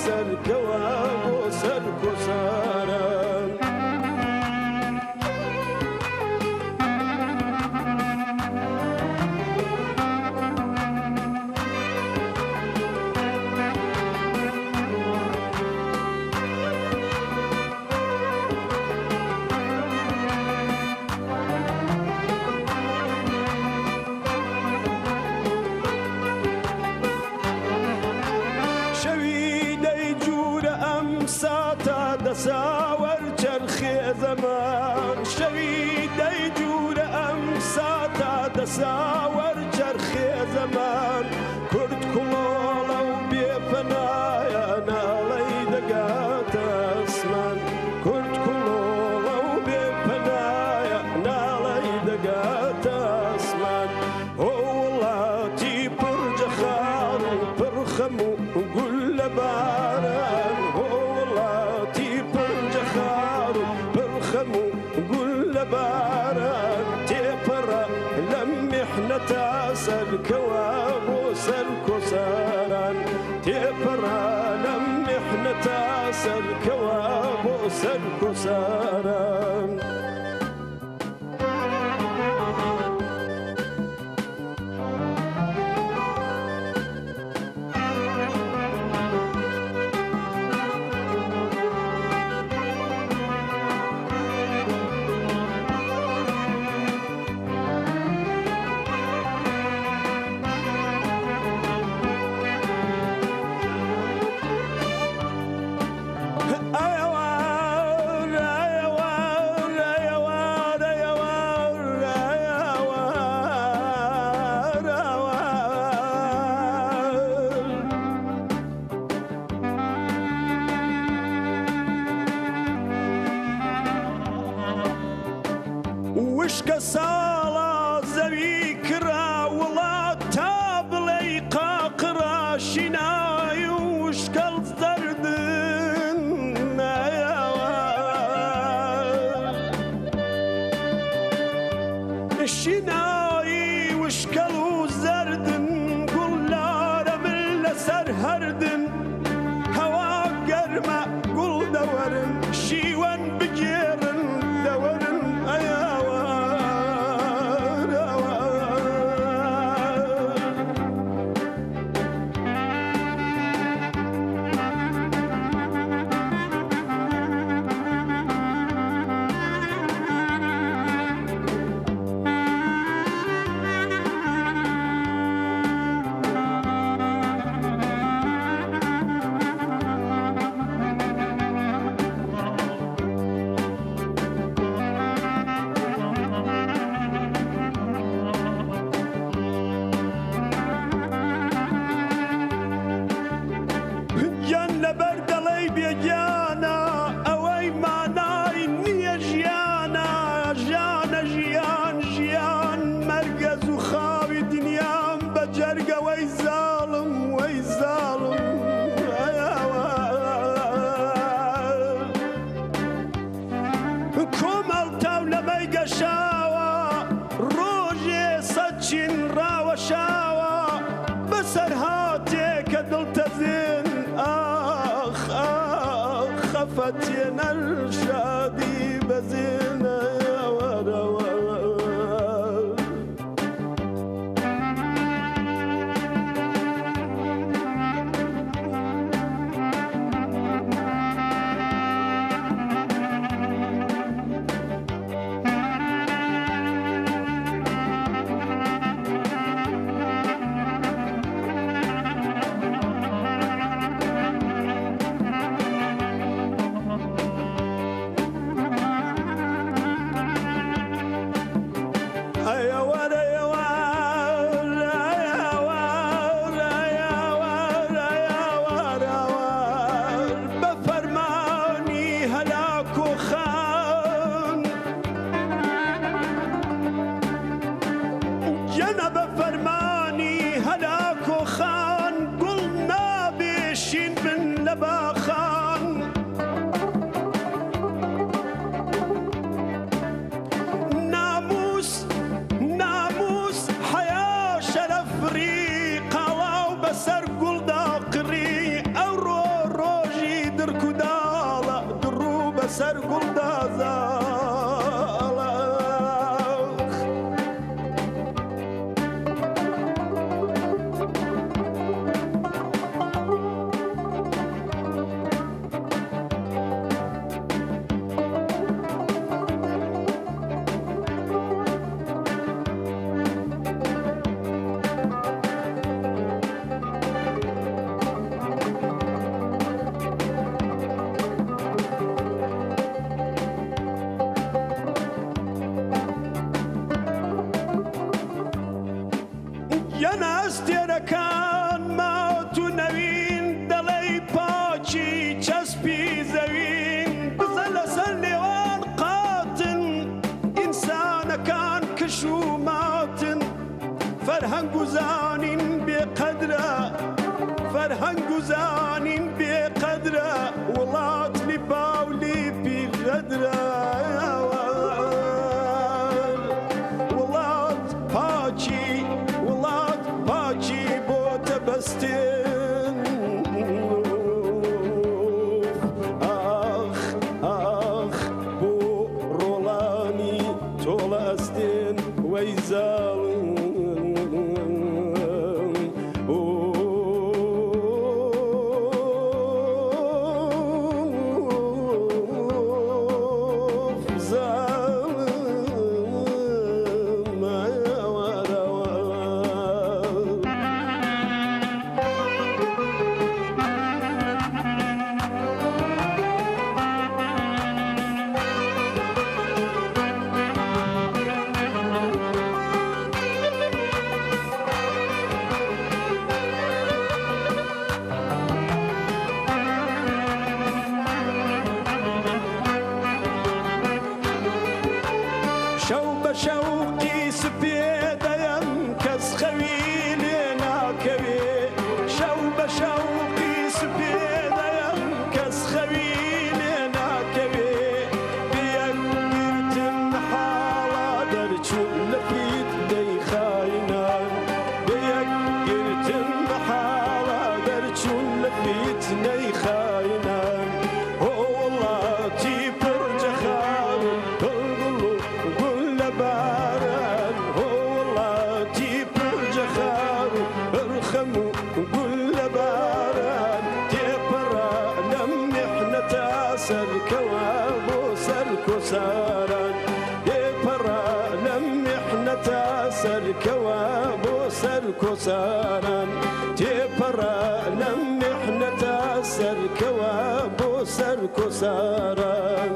سەرکەوە بۆ سەرکۆساران دەساوەر چەرخێ زەمان شەوی دەیجوورە ئەم ساتە دەساوەر چەرخێ زەمان کورد کوڵۆڵە و بێپەنایە ناڵەی دەگاتە ئەسمان کورد کوڵۆڵە و بێپەنایە ناڵەی دەگاتە ئەسمان ئۆ وڵاتی پڕجەخاڵ و پڕخەم و گول لە باران قل لباران تێپەڕە لەم میحنەتە سەرکەوە بۆ سەرکۆساران تێپەڕە لەم میحنەتە سەرکەوە بۆ سەرکۆساران وشکە ساڵە زەوی کرا وڵات تا بڵێی قاقڕا شینای و وشکەڵ زەردن شینایی وشکەڵ و زەردن گوڵارە من لەسەر هەردن هەوا گەرمە گوڵ دەوەرن شیوەن بگێڕن دەوەرن بێگیانە ئەوەی مانای نییە ژیانە ژیانە ژیان ژیان مەرگەز و خاوی دنیام بە جەرگە وەی زاڵم وەی زاڵم کۆمەڵ تاو لەمەی گەشاوە ڕۆژێ سەد چین ڕاوەشاوە بەسەر هاتێکە دڵتەزێن خفتنا الشادي بزينا يا وروا سر گلدازاڵ یەناستێرەکان ماوەت و نەوین دەڵێی پاچی چەسپی زەوین بزە لەسەر لێوان قاتن ئینسانەکان کش و ماتن فەرهەنگ و زانین بێقەدرە فەرهەنگ و زانین بێقەدرە وڵات لیپا و لیپی غەدرە وڵات پاچی بەستێن ئاخ ئاخ بۆ ڕۆڵانی تۆڵە ئەستێن وەی زاڵم شەو بە شەوقی سپێدەیەم کەس خەوی لێ ناکەوێ شەو بە شەوقی سپێدەیەم کەس خەوی لێ ناکەوێ بەیەکگرتن حاڵا دەرچوون لە پیت دەیخاینان بەیەکگرتن حاڵا دەرچوون لە پیت نەیخاینان وڵاتی پڕجەخاڵ سەرکەوە بۆ سەرکۆساران دێپەڕە لەم میحنەتە سەرکەوە بۆ سەرکۆساران تێپەڕە لەم میحنەتە سەرکەوە بۆ سەرکۆساران